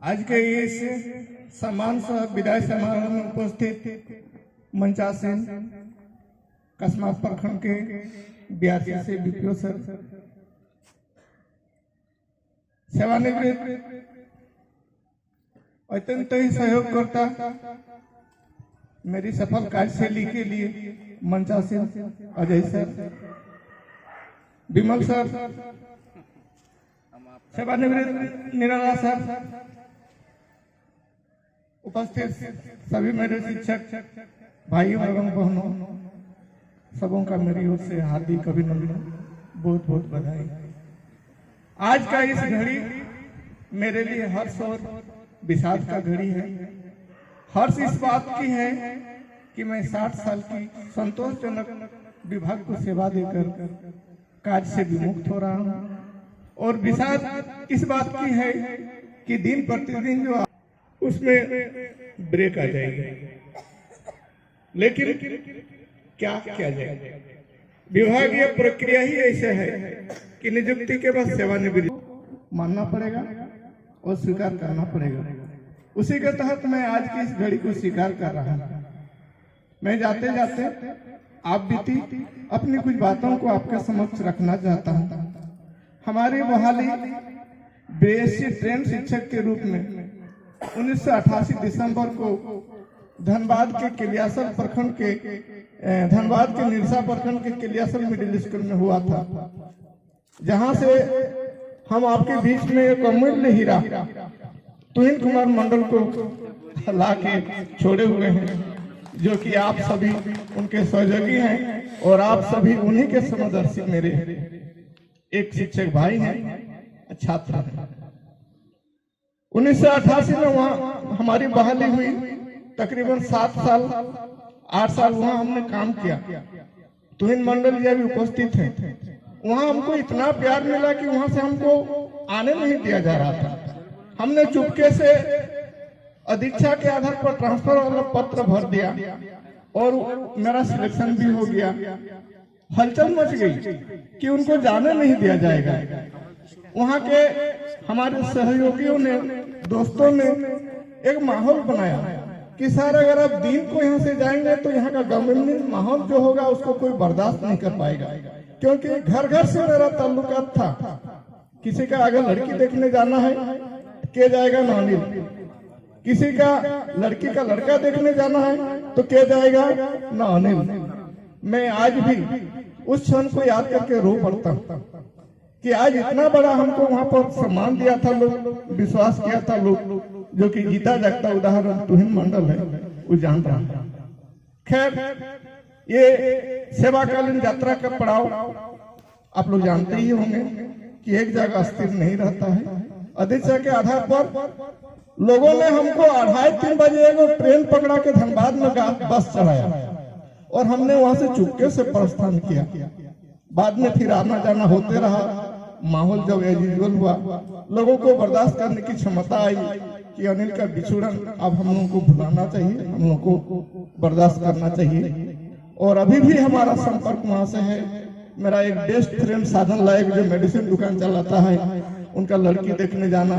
आज के इस सम्मान सह विदाई समारोह में उपस्थित मंचासीन कसमा प्रखंड के BRC से BPO सर, सेवानिवृत्त अत्यंत ही सहयोग करता मेरी सफल कार्यशैली के लिए मंचासीन अजय सर, विमल सर, सेवानिवृत्त निराला सर, उपस्थित सभी मेरे शिक्षक भाइयों एवं बहनों, सबों का मेरी ओर से हार्दिक अभिनंदन, बहुत बहुत बधाई। आज का इस घड़ी मेरे लिए हर्ष और विषाद का घड़ी है। हर्ष इस बात की है कि मैं 60 साल की संतोषजनक विभाग को सेवा देकर कार्य से विमुक्त हो रहा हूँ, और विषाद इस बात की है कि दिन प्रतिदिन जो उसमें ब्रेक आ जाएगा। लेकिन क्या किया जाए, विभागीय प्रक्रिया ही ऐसे है कि नियुक्ति के बाद सेवानिवृत्ति मानना पड़ेगा और स्वीकार करना पड़ेगा। उसी के तहत मैं आज की इस घड़ी को स्वीकार कर रहा हूँ। मैं जाते जाते आप बीती अपनी कुछ बातों को आपके समक्ष रखना चाहता हूँ। हमारी बहाली BSc ट्रेन शिक्षक के रूप में 1988 दिसंबर को धनबाद के किलियासल प्रखंड के धनबाद के निरसा प्रखंड के किलियासल मिडिल स्कूल में हुआ था, जहां से हम आपके बीच में एक अमूल्य हीरा तुहिन कुमार मंडल को ला के छोड़े हुए हैं, जो कि आप सभी उनके सहयोगी हैं और आप सभी उन्हीं के समदर्शी मेरे एक शिक्षक भाई हैं, छात्र हैं। 1988 में वहाँ हमारी बहाली हुई, तकरीबन 7 साल 8 साल वहाँ हमने काम किया। तुहिन मंडल जी भी उपस्थित हैं। वहाँ हमको इतना प्यार मिला कि वहाँ से हमको आने नहीं दिया जा रहा था। हमने चुपके से अधीक्षा के आधार पर ट्रांसफर वाला पत्र भर दिया और मेरा सिलेक्शन भी हो गया। हलचल मच गई कि उनको जाने नहीं दिया जाएगा। वहाँ के हमारे सहयोगियों ने, दोस्तों ने एक माहौल बनाया कि सर अगर आप दिन को यहाँ से जाएंगे तो यहाँ का गवर्नमेंट माहौल जो होगा उसको कोई बर्दाश्त नहीं कर पाएगा, क्योंकि घर घर से मेरा ताल्लुकात था। किसी का अगर लड़की देखने जाना है के जाएगा नानी, किसी का लड़की का लड़का देखने जाना है तो के जाएगा नानी। मैं आज भी उस क्षण को याद करके रो पड़ता हूँ कि आज इतना बड़ा हमको वहाँ पर सम्मान दिया था लोग, विश्वास किया था लोग, जो कि जीता जागता उदाहरण तुहिन मंडल है, वो जान रहा है। खैर, ये सेवाकालीन यात्रा का पड़ाव आप लोग जानते ही होंगे कि एक जगह स्थिर नहीं रहता है। अधीक्षा के आधार पर लोगों ने हमको 2:30-3 बजे एक ट्रेन पकड़ा के धनबाद में बस चढ़ाया और हमने वहां से चुपके से प्रस्थान किया। बाद में फिर आना जाना होते रहा। माहौल जब एज यूजुअल हुआ, लोगों को बर्दाश्त करने की क्षमता आई कि अनिल का बिछुड़न अब हम लोगों को भुलाना चाहिए, हम लोगों को बर्दाश्त करना चाहिए। और अभी भी हमारा संपर्क वहां से है। मेरा एक बेस्ट फ्रेंड साधन लायक जो मेडिसिन दुकान चलाता है, उनका लड़की देखने जाना,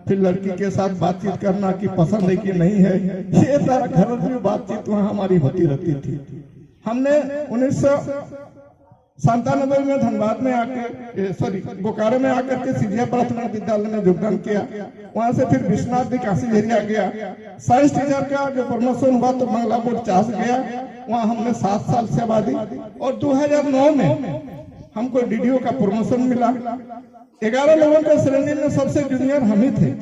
फिर लड़की के साथ बातचीत करना कि पसंद है कि नहीं है, ये सारा घर में बातचीत वहाँ हमारी होती रहती थी। हमने 1997 में धनबाद में आके बोकारो में आकर के सिधिया प्राथमिक विद्यालय में योगदान किया। वहां से फिर विश्वनाथ जी काशी झरिया गया। साइंस टीचर का जो प्रमोशन हुआ तो मंगला बोर्ड चास गया, वहाँ हमने 7 साल सेवा दी। और 2009 में हमको DDO का प्रमोशन मिला। 11 लोगों के श्रेणी में सबसे जूनियर हम ही थे।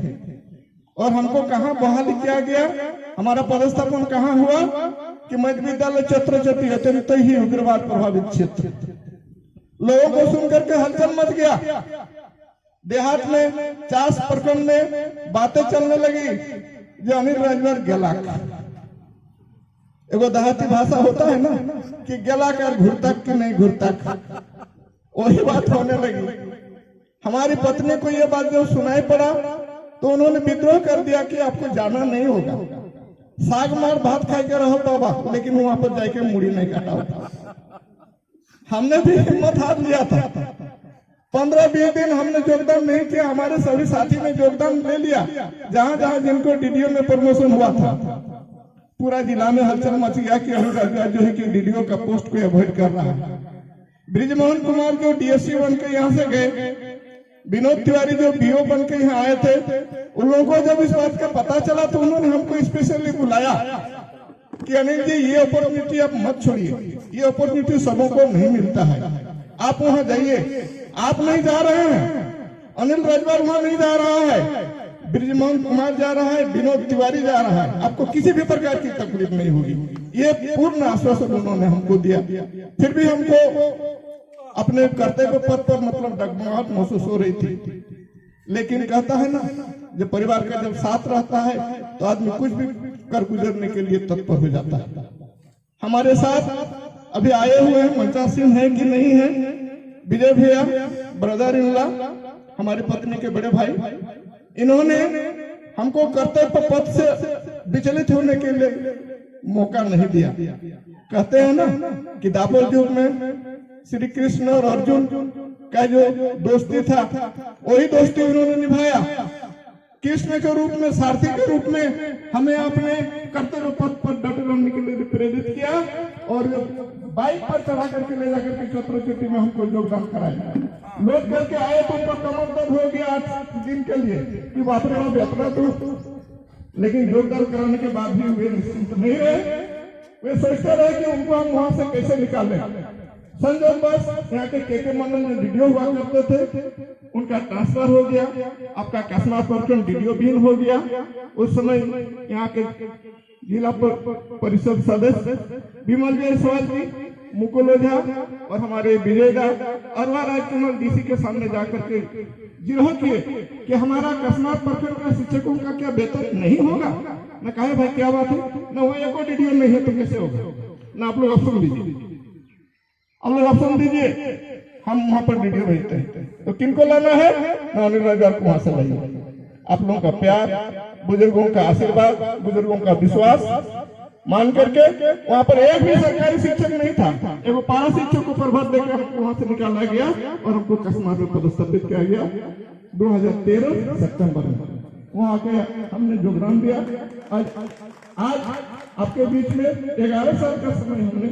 और हमको कहाँ बहाली किया गया, हमारा पदस्थापन कहाँ हुआ कि मध्य विद्यालय छत्रछती अत्यंत ही उग्रवाद प्रभावित क्षेत्र। लोगों को सुनकर के हलचल मच गया। देहात में 50 प्रखंड में बातें चलने लगी जो अनिल राजभर गेला का एगो देहाती भाषा होता है ना कि गेला कर घुरतक कि नहीं घुरतक, वही बात होने लगी। हमारी पत्नी को यह बात जब सुनाई पड़ा तो उन्होंने विद्रोह कर दिया कि आपको जाना नहीं होगा, साग मार भात खा के रहो बाबा, लेकिन वहां पर जाके मुड़ी नहीं काटा होता। हमने भी हिम्मत हार लिया था 15-20 दिन हमने योगदान नहीं किया, हमारे सभी साथी ने योगदान ले लिया। जहां जहां जिनको डीडीओ में प्रमोशन हुआ था, पूरा जिला में हलचल मच गया कि अनिल राजवार जो है कि डीडीओ का पोस्ट को अवॉइड कर रहा है। ब्रिजमोहन कुमार जो डीएससी बन के यहाँ से गए, विनोद तिवारी जो बीओ बन के यहाँ आए थे, उन लोगों को जब इस बात का पता चला तो उन्होंने हमको स्पेशली बुलाया कि अनिल जी ये अपॉर्चुनिटी आप मत छोड़िए, ये अपॉर्चुनिटी सबों को नहीं मिलता है, आप वहां जाइए। आप नहीं जा रहे हैं, अनिल राजवार वहां नहीं जा रहा है, ब्रिजमोहन कुमार जा रहा है, विनोद तिवारी जा रहा है, आपको किसी भी प्रकार की तकलीफ नहीं होगी, ये पूर्ण आश्वासन उन्होंने हमको दिया। फिर भी हमको अपने कर्तव्य पद पर मतलब डगमगाहट महसूस हो रही थी। लेकिन कहता है ना, जब परिवार का जब साथ रहता है तो आदमी कुछ भी कर गुजरने के लिए तत्पर हो जाता है। हमारे साथ अभी आए हुए हैं मंचा सिंह है कि नहीं है, विजय भैया ब्रदर इन लॉ, हमारी पत्नी के बड़े भाई, इन्होंने हमको कर्तव्य पद से विचलित होने के लिए मौका नहीं दिया। कहते हैं ना कि दापोर युग में श्री कृष्ण और अर्जुन का जो दोस्ती था, वही दोस्ती उन्होंने निभाया। कृष्ण के रूप में, सारथी के रूप में हमें अपने कर्तव्य पथ पर डटे रहने के लिए प्रेरित किया और बाइक पर चढ़ा करके ले जाकर के चतुर चोटी में हमको योगदान कराया। लोग करके आए तो उनका कमर दर्द हो गया 8 दिन के लिए कि बाप रे बाप यात्रा तो, लेकिन योगदान कराने के बाद भी वे निश्चिंत नहीं रहे। वे सोचते रहे कि उनको हम वहां से कैसे निकालें। संजोग बस यहाँ के मंडल में डीडीओ हुआ करते थे, उनका ट्रांसफर हो गया, आपका कसमा प्रखंड डीडीओ विहीन हो गया। उस समय यहाँ के जिला परिषद सदस्य विमल जायसवाल जी, मुकुल ओझा और हमारे विजय दा अरवा राजकुमार डीसी के सामने जाकर के जिरह किए कि हमारा कसमा प्रखंड का शिक्षकों का क्या बेहतर नहीं होगा। मैं कहा भाई क्या बात है, न वो एको डीडीओ नहीं है तो कैसे होगा, न आप लोग अफसर लीजिए, आप लोग ऑप्शन दीजिए, हम वहां पर वीडियो भेजते हैं। तो किनको लाना है, अनिल राजवार को वहां से लाइए। आप लोगों का प्यार, बुजुर्गों का आशीर्वाद, बुजुर्गों का विश्वास मान करके वहां पर एक भी सरकारी शिक्षक नहीं था, एगो पारा शिक्षक को प्रभाव देकर हमको वहां से निकाला गया और हमको कसमा में पदस्थापित किया गया 2013 सितंबर में। वहां आके हमने योगदान दिया। आज आपके बीच में 11 साल का समय हमने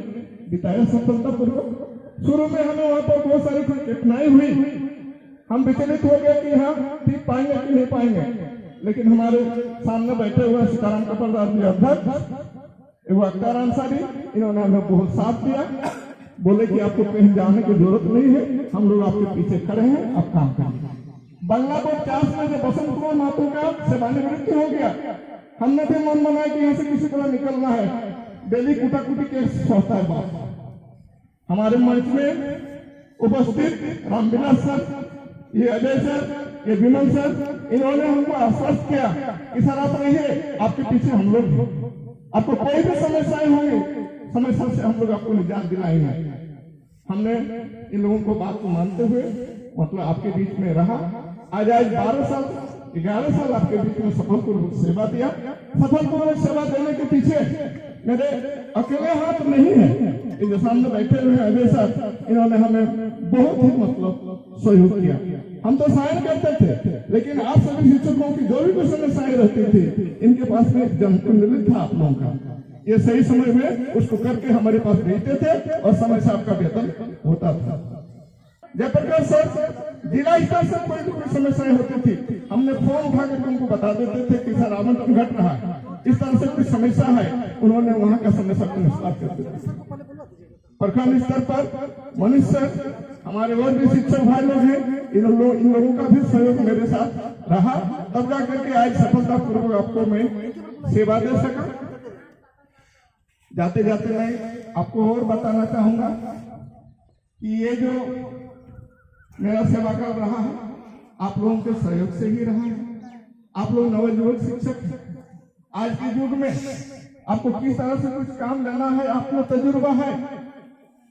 बिताया सफलतापूर्वक। शुरू में हमें वहां पर बहुत सारी कठिनाई हुई, हम विचलित हो गए कि हाँ ठीक पाएंगे कि नहीं पाएंगे, लेकिन हमारे सामने बैठे हुए सीताराम कपलदास जी अध्यक्ष एवं अख्तर अंसारी, इन्होंने हमें बहुत साथ दिया। बोले कि आपको कहीं जाने की जरूरत नहीं है, हम लोग आपके पीछे खड़े हैं, आप काम करें। बंगला बोर्ड 4 में जब बसंत कुमार महतो का सेवानिवृत्ति हो गया, हमने फिर मन बनाया कि यहाँ से किसी तरह निकलना है। डेली कुटाकुटी के सोचता है बात। हमारे मंच में उपस्थित रामविलास सर, ये अजय सर, ये विमल सर, इन्होंने हमको आश्वस्त किया कि सर आप रहिए, आपके पीछे हम लोग हैं, आपको कोई भी समस्याएं होंगी, समस्या से हम लोग आपको निजात दिलाएंगे। हमने इन लोगों को बात को मानते हुए मतलब आपके बीच में रहा। आज 11 साल आपके बीच में सफलपूर्वक सेवा दिया। सफलपूर्वक सेवा देने के पीछे मेरे अकेले हाथ नहीं है, ये जो सामने बैठे हुए हैं अजय सर, इन्होंने हमें बहुत ही मतलब सहयोग किया। हम तो साइन करते थे, लेकिन आप सभी शिक्षकों की जो भी कोई समस्याएं रहती थी, इनके पास में जनप्रतिनिधि था आप लोगों का, ये सही समय में उसको करके हमारे पास भेजते थे और समय से आपका वेतन होता था। जयप्रकाश सर जिला स्तर से कोई समस्याएं होती थी, हमने फोन उठा करके उनको बता देते थे कि सर आवंटन घट रहा है, इस तरह से कोई समस्या है, उन्होंने वहां का समस्या को निष्पादित कर देते। प्रखंड स्तर पर मनीष सर, हमारे और भी शिक्षक भाई लोग हैं, इन लोगों का भी सहयोग मेरे साथ रहा, तब जा करके आज सफलतापूर्वक आपको मैं सेवा दे सका। जाते जाते मैं आपको और बताना चाहूंगा कि ये जो मेरा सेवा काल रहा है, आप लोगों के सहयोग से ही रहा है। आप लोग नवयुवक शिक्षक हैं, आज के युग में आपको किस तरह से कुछ काम लेना है, आपको तजुर्बा है,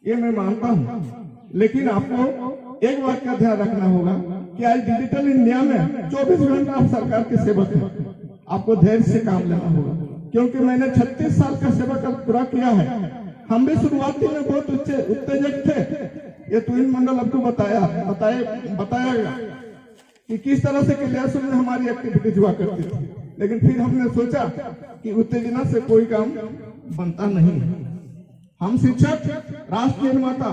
ये मैं मानता हूँ, लेकिन आपको एक बात का ध्यान रखना होगा कि आज डिजिटल इंडिया में 24 घंटा आप सरकार के सेवक हैं। आपको धैर्य से काम लेना होगा, क्योंकि मैंने 36 साल का सेवा काल पूरा किया है। हम भी शुरुआती में बहुत उत्तेजक थे, ये तुहिन मंडल आपको बताया गया कि किस तरह से कैलाश में हमारी एक्टिविटीज हुआ करती थी। लेकिन फिर हमने सोचा कि उत्तेजना से कोई काम बनता नहीं। हम शिक्षक, राष्ट्र निर्माता,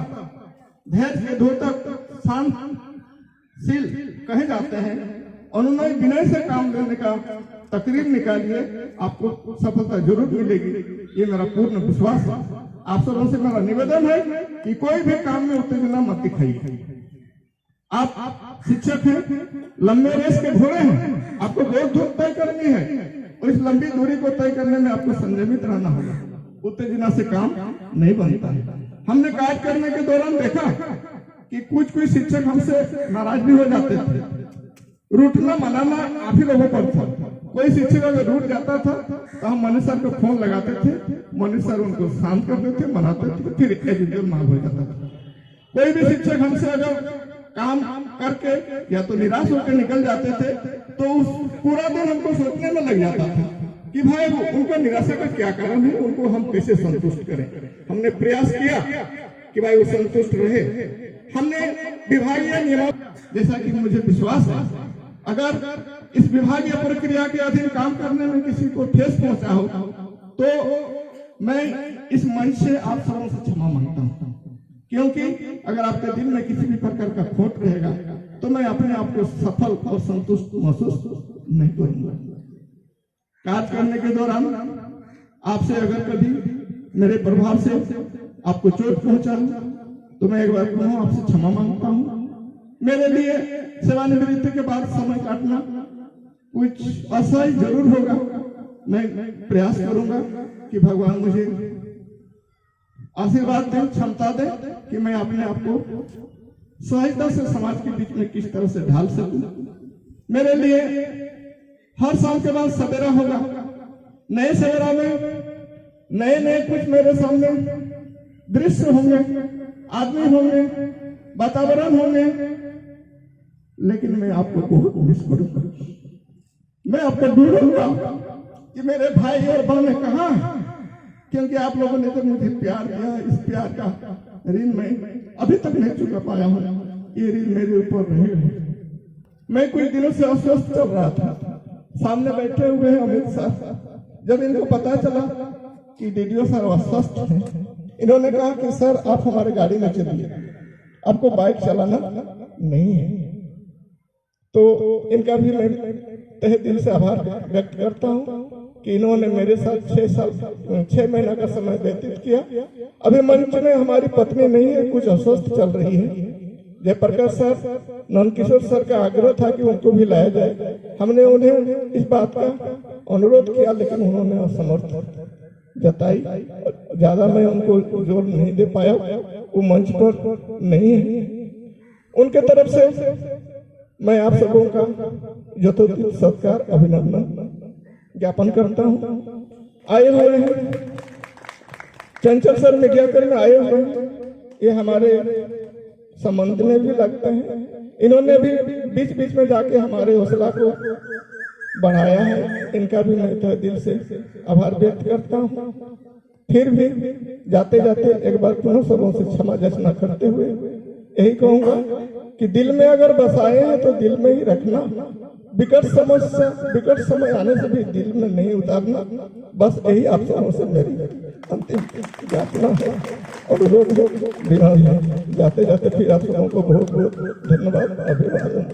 धैर्य के द्योतक, शांतशील कहे जाते हैं। अनुनय विनय से काम लेने का तकरीर निकालिए, आपको सफलता जरूर मिलेगी, ये मेरा पूर्ण विश्वास है। आप सबों से मेरा निवेदन है कि कोई भी काम में उत्तेजना मत दिखाइए। आप शिक्षक हैं, लंबे रेस के घोड़े हैं, आपको बहुत दूर तय करनी है और इस लंबी दूरी को तय करने में आपको संयमित रहना होगा। उत्तेजना से काम नहीं बनता है। हमने कार्य करने के दौरान देखा कि कुछ शिक्षक हमसे नाराज भी हो जाते थे। रूठना मनाना आप ही लोगों पर था। कोई शिक्षक अगर रूठ जाता था तो हम मनीष सर को फोन लगाते थे, मनीष सर उनको शांत करते थे, मनाते थे, फिर एजुकेशन मांग हो जाता था। कोई भी शिक्षक हमसे अगर काम करके या तो निराश होकर निकल जाते थे तो उस पूरा दिन हमको सोचने में लग जाता था कि भाई उनको निराशा का क्या कारण है, उनको हम कैसे संतुष्ट करें। हमने प्रयास किया कि भाई वो संतुष्ट रहे। हमने विभागीय नियमों, जैसा कि मुझे विश्वास है, अगर इस विभागीय प्रक्रिया के अधीन काम करने में किसी को ठेस पहुंचा हो तो मैं इस मंच से आप सबों से क्षमा मांगता हूं, क्योंकि अगर आपके दिल में किसी भी प्रकार का खोट रहेगा तो मैं अपने आप को सफल और संतुष्ट महसूस नहीं करूंगा। कार्य करने के दौरान आपसे अगर कभी मेरे प्रभाव से आपको चोट पहुंचा तो मैं एक बार पुनः आपसे क्षमा मांगता हूं। मेरे लिए सेवानिवृत्ति के बाद समय काटना कुछ असह्य जरूर होगा। मैं प्रयास करूंगा कि भगवान मुझे आशीर्वाद दे, क्षमता दे कि मैं अपने आप को सहजता से समाज के बीच में किस तरह से ढाल सकूं। मेरे लिए हर साल के बाद सवेरा होगा। नए सवेरा में नए कुछ मेरे सामने दृश्य होंगे, आदमी होंगे, वातावरण होंगे, लेकिन मैं आपको बहुत मिस करूंगा। मैं आपको ढूंढूंगा कि मेरे भाई और बहनें कहाँ हैं, क्योंकि आप लोगों ने तो मुझे प्यार किया। इस प्यार का ऋण मैं अभी तक नहीं चुका पाया हूँ। ये ऋण मेरे ऊपर रहेगा। मैं कुछ दिनों से अस्वस्थ चल रहा था। सामने बैठे हुए हैं अमित सर। जब इनको पता चला कि डीडीओ सर अस्वस्थ हैं, इन्होंने कहा कि सर आप हमारे गाड़ी में चलिए, आपको बाइक चलाना नहीं है। तो इनका भी मैं तहे दिल से आभार व्यक्त करता हूँ कि इन्होंने मेरे साथ 6 महीना का समय व्यतीत किया। अभी मंच में हमारी पत्नी नहीं है, कुछ अस्वस्थ चल रही है। जयप्रकाश सर, नंदकिशोर सर का आग्रह था कि उनको भी लाया जाए। हमने उन्हें इस बात का अनुरोध किया, लेकिन उन्होंने असमर्थ जताई। ज्यादा मैं उनको जोर नहीं दे पाया, वो मंच पर नहीं है। उनके तरफ से मैं आप सबों का यथोचित सत्कार, अभिनंदन ज्ञापन करता हूँ। आए हुए हैं चंचल सर, मीडिया कर्मी आए हुए हैं, ये हमारे संबंध में भी लगते हैं। इन्होंने भी बीच बीच में जाके हमारे हौसला को बढ़ाया है। इनका भी मैं तहे दिल से आभार व्यक्त करता हूँ। फिर भी जाते जाते एक बार पुनः सबों से क्षमा याचना करते हुए यही कहूंगा कि दिल में अगर बसाए हैं तो दिल में ही रखना। विकट समय आने से भी दिल में नहीं उतारना। बस यही आप सबों से मेरी अंतिम याचना है और रोज विनय है। जाते जाते फिर आप सबों को बहुत बहुत धन्यवाद, अभिवादन।